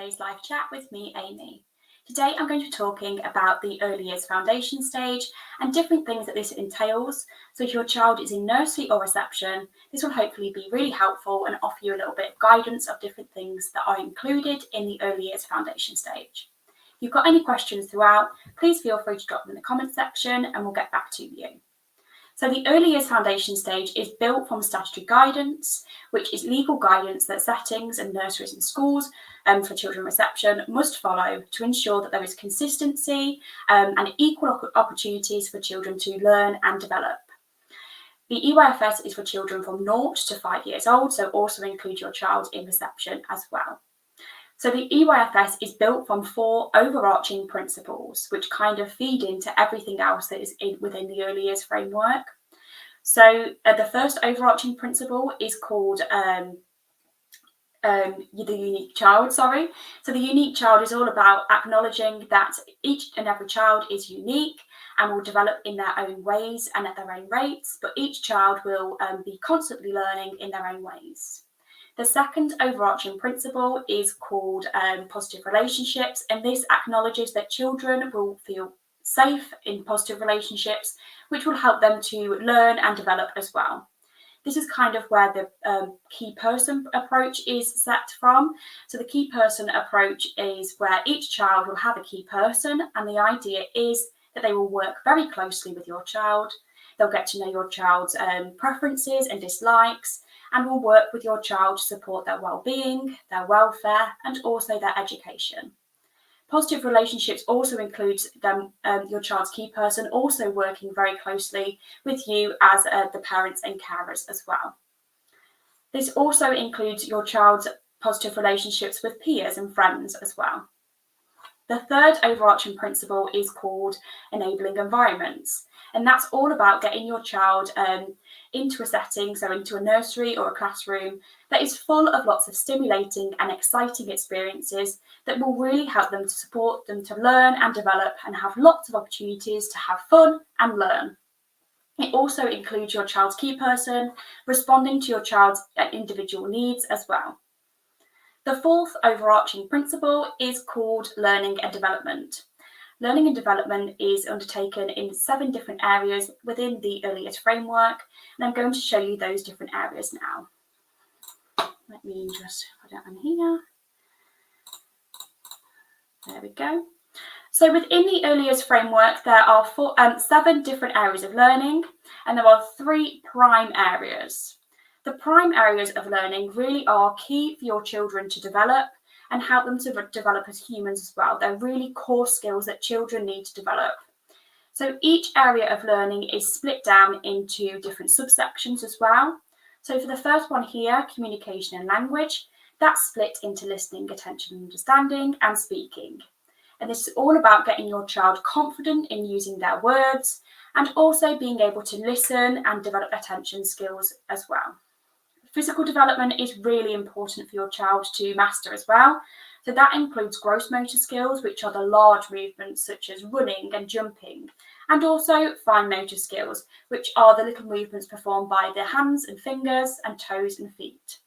today's live chat with me, Amy. Today I'm going to be talking about the early years foundation stage and different things that this entails. So if your child is in nursery or reception, this will hopefully be really helpful and offer you a little bit of guidance of different things that are included in the early years foundation stage. If you've got any questions throughout, please feel free to drop them in the comment section and we'll get back to you. So the early years foundation stage is built from statutory guidance, which is legal guidance that settings and nurseries and schools for children reception must follow to ensure that there is consistency and equal opportunities for children to learn and develop. The EYFS is for children from 0 to 5 years old, so also include your child in reception as well. So the EYFS is built from 4 overarching principles, which kind of feed into everything else that is within the early years framework. So the first overarching principle is called the unique child, So the unique child is all about acknowledging that each and every child is unique and will develop in their own ways and at their own rates, but each child will be constantly learning in their own ways. The second overarching principle is called positive relationships, and this acknowledges that children will feel safe in positive relationships, which will help them to learn and develop as well. This is kind of where the key person approach is set from. So the key person approach is where each child will have a key person, and the idea is that they will work very closely with your child. They'll get to know your child's preferences and dislikes, and will work with your child to support their well-being, their welfare, and also their education. Positive relationships also includes your child's key person also working very closely with you as the parents and carers as well. This also includes your child's positive relationships with peers and friends as well. The third overarching principle is called enabling environments, and that's all about getting your child into a setting, so into a nursery or a classroom that is full of lots of stimulating and exciting experiences that will really help them to support them to learn and develop and have lots of opportunities to have fun and learn. It also includes your child's key person responding to your child's individual needs as well. The fourth overarching principle is called learning and development. Learning and development is undertaken in 7 different areas within the early years framework, and I'm going to show you those different areas now. Let me just put it on here. There we go. So within the early years framework, there are 7 different areas of learning, and there are 3 prime areas. The prime areas of learning really are key for your children to develop and help them to develop as humans as well. They're really core skills that children need to develop. So each area of learning is split down into different subsections as well. So for the first one here, communication and language, that's split into listening, attention, understanding, and speaking. And this is all about getting your child confident in using their words and also being able to listen and develop attention skills as well. Physical development is really important for your child to master as well. So that includes gross motor skills, which are the large movements such as running and jumping, and also fine motor skills, which are the little movements performed by the hands and fingers and toes and feet.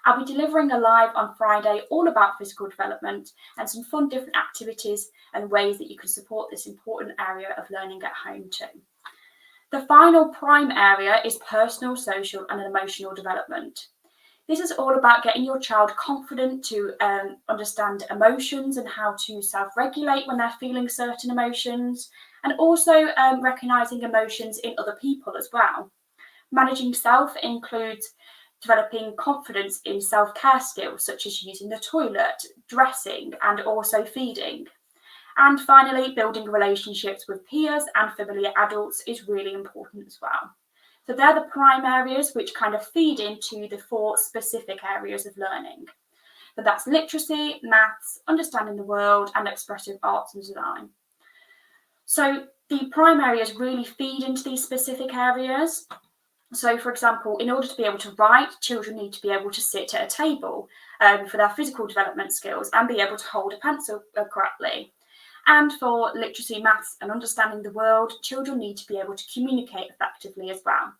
I'll be delivering a live on Friday all about physical development and some fun different activities and ways that you can support this important area of learning at home too. The final prime area is personal, social and emotional development. This is all about getting your child confident to understand emotions and how to self-regulate when they're feeling certain emotions, and also recognising emotions in other people as well. Managing self includes developing confidence in self-care skills such as using the toilet, dressing and also feeding. And finally, building relationships with peers and familiar adults is really important as well. So they're the prime areas which kind of feed into the 4 specific areas of learning. So that's literacy, maths, understanding the world, and expressive arts and design. So the prime areas really feed into these specific areas. So, for example, in order to be able to write, children need to be able to sit at a table for their physical development skills and be able to hold a pencil correctly. And for literacy, maths and understanding the world, children need to be able to communicate effectively as well.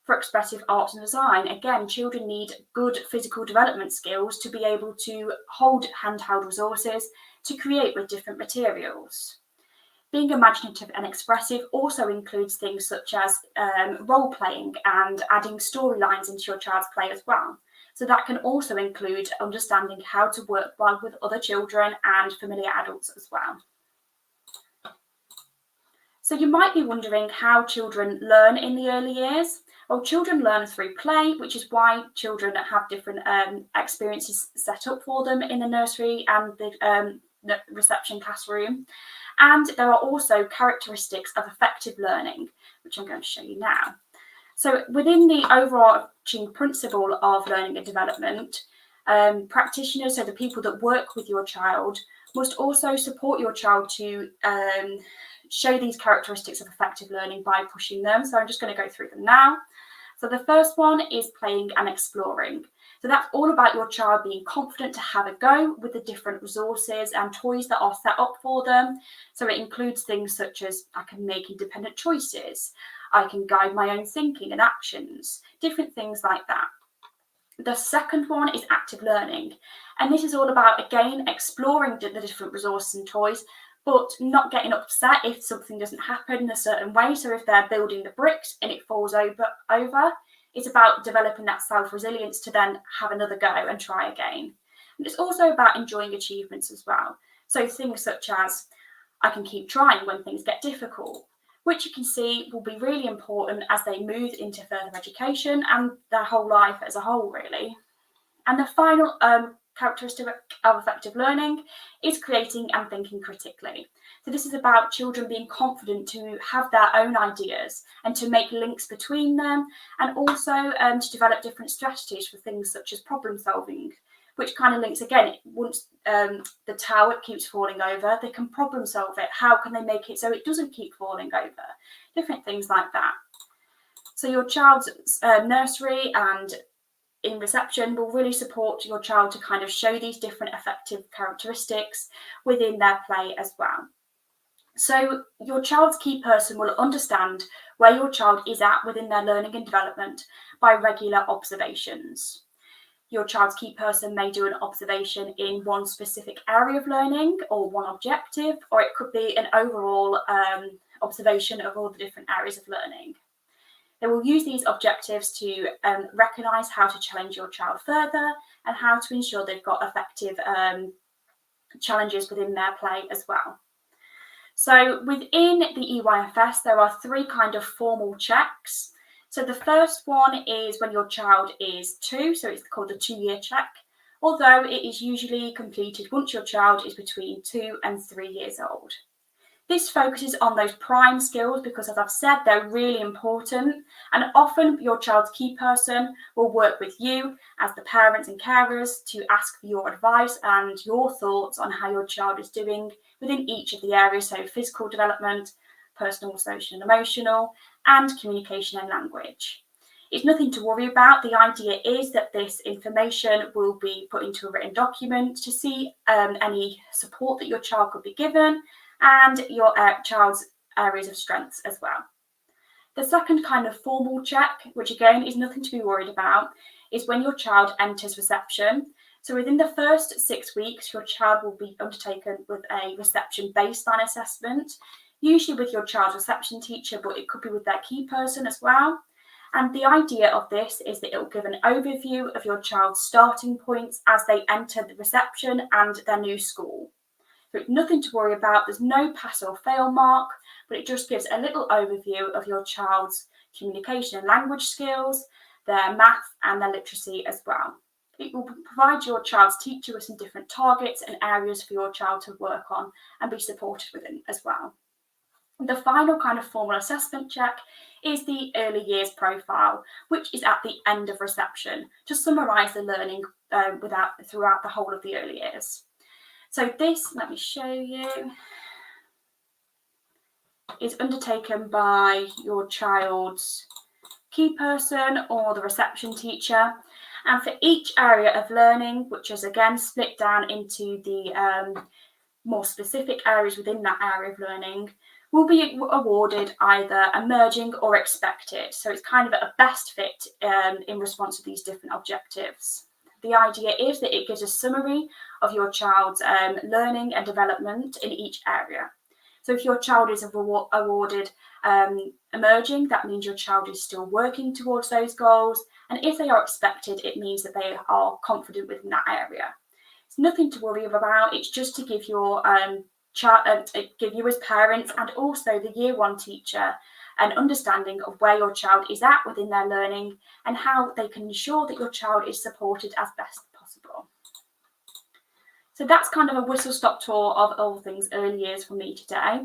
For expressive arts and design, again, children need good physical development skills to be able to hold handheld resources to create with different materials. Being imaginative and expressive also includes things such as role-playing and adding storylines into your child's play as well. So that can also include understanding how to work well with other children and familiar adults as well. So you might be wondering how children learn in the early years. Well, children learn through play, which is why children have different experiences set up for them in the nursery and the reception classroom. And there are also characteristics of effective learning, which I'm going to show you now. So within the overarching principle of learning and development, practitioners, so the people that work with your child, must also support your child to show these characteristics of effective learning by pushing them. So I'm just going to go through them now. So the first one is playing and exploring. So that's all about your child being confident to have a go with the different resources and toys that are set up for them. So it includes things such as I can make independent choices, I can guide my own thinking and actions, different things like that. The second one is active learning. And this is all about, again, exploring the different resources and toys, but not getting upset if something doesn't happen in a certain way. So if they're building the bricks and it falls over, it's about developing that self-resilience to then have another go and try again. And it's also about enjoying achievements as well. So things such as I can keep trying when things get difficult, which you can see will be really important as they move into further education and their whole life as a whole, really. And the final characteristic of effective learning is creating and thinking critically. So this is about children being confident to have their own ideas and to make links between them, and also to develop different strategies for things such as problem solving, which kind of links, again, once the tower keeps falling over, they can problem solve it. How can they make it so it doesn't keep falling over? Different things like that. So your child's nursery and in reception will really support your child to kind of show these different effective characteristics within their play as well. So your child's key person will understand where your child is at within their learning and development by regular observations. Your child's key person may do an observation in one specific area of learning or one objective, or it could be an overall observation of all the different areas of learning. They will use these objectives to recognise how to challenge your child further and how to ensure they've got effective challenges within their play as well. So within the EYFS, there are three kind of formal checks. So the first one is when your child is 2, so it's called the 2-year check, although it is usually completed once your child is between 2 and 3 years old. This focuses on those prime skills because, as I've said, they're really important, and often your child's key person will work with you as the parents and carers to ask for your advice and your thoughts on how your child is doing within each of the areas, so physical development, personal, social and emotional, and communication and language. It's nothing to worry about. The idea is that this information will be put into a written document to see any support that your child could be given and your child's areas of strengths as well. The second kind of formal check, which again is nothing to be worried about, is when your child enters reception. So within the first 6 weeks, your child will be undertaken with a reception baseline assessment, usually with your child's reception teacher, but it could be with their key person as well. And the idea of this is that it will give an overview of your child's starting points as they enter the reception and their new school. So nothing to worry about, there's no pass or fail mark, but it just gives a little overview of your child's communication and language skills, their math and their literacy as well. It will provide your child's teacher with some different targets and areas for your child to work on and be supported within as well. The final kind of formal assessment check is the early years profile, which is at the end of reception, to summarise the learning throughout the whole of the early years. So this, let me show you, is undertaken by your child's key person or the reception teacher. And for each area of learning, which is again split down into the more specific areas within that area of learning will be awarded either emerging or expected. So it's kind of a best fit in response to these different objectives. The idea is that it gives a summary of your child's learning and development in each area. So if your child is awarded emerging, that means your child is still working towards those goals. And if they are expected, it means that they are confident within that area. It's nothing to worry about. It's just to give your give you as parents and also the year one teacher an understanding of where your child is at within their learning and how they can ensure that your child is supported as best possible. So that's kind of a whistle-stop tour of all things early years for me today.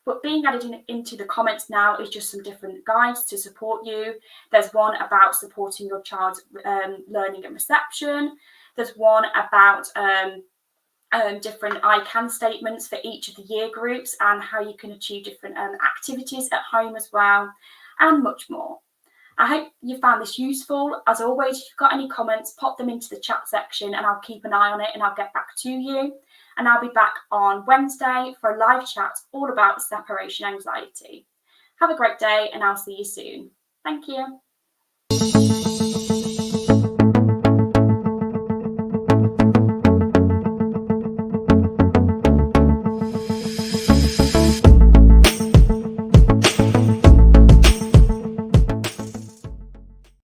But being added into the comments now is just some different guides to support you. There's one about supporting your child's learning and reception. There's one about different I can statements for each of the year groups and how you can achieve different activities at home as well, and much more. I hope you found this useful. As always, if you've got any comments, pop them into the chat section and I'll keep an eye on it and I'll get back to you. And I'll be back on Wednesday for a live chat all about separation anxiety. Have a great day and I'll see you soon. Thank you.